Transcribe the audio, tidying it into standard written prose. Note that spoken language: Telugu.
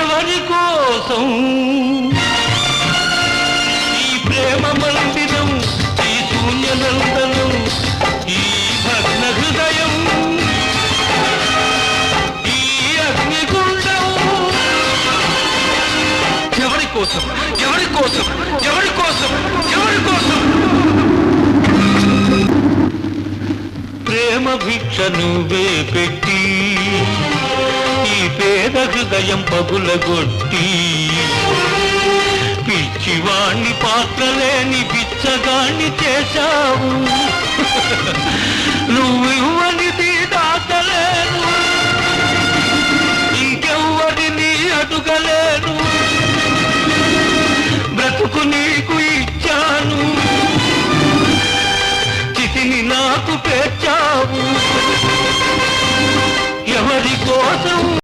ఎవరి కోసం ఈ ప్రేమ మందిరం, ఈ శూన్యనందనం, ఈ భగ్న హృదయం, ఈ అగ్నిగుండం ఎవరి కోసం, ఎవరి కోసం, ఎవరి కోసం, ఎవరి కోసం? ప్రేమ భిక్ష నువ్వే పెట్టి ఈ పేద హృదయం పగులగొట్టి పిచ్చివాణ్ణి పాత్రలేని పిచ్చగాణ్ణి చేశావు. నువ్వు ఇవ్వని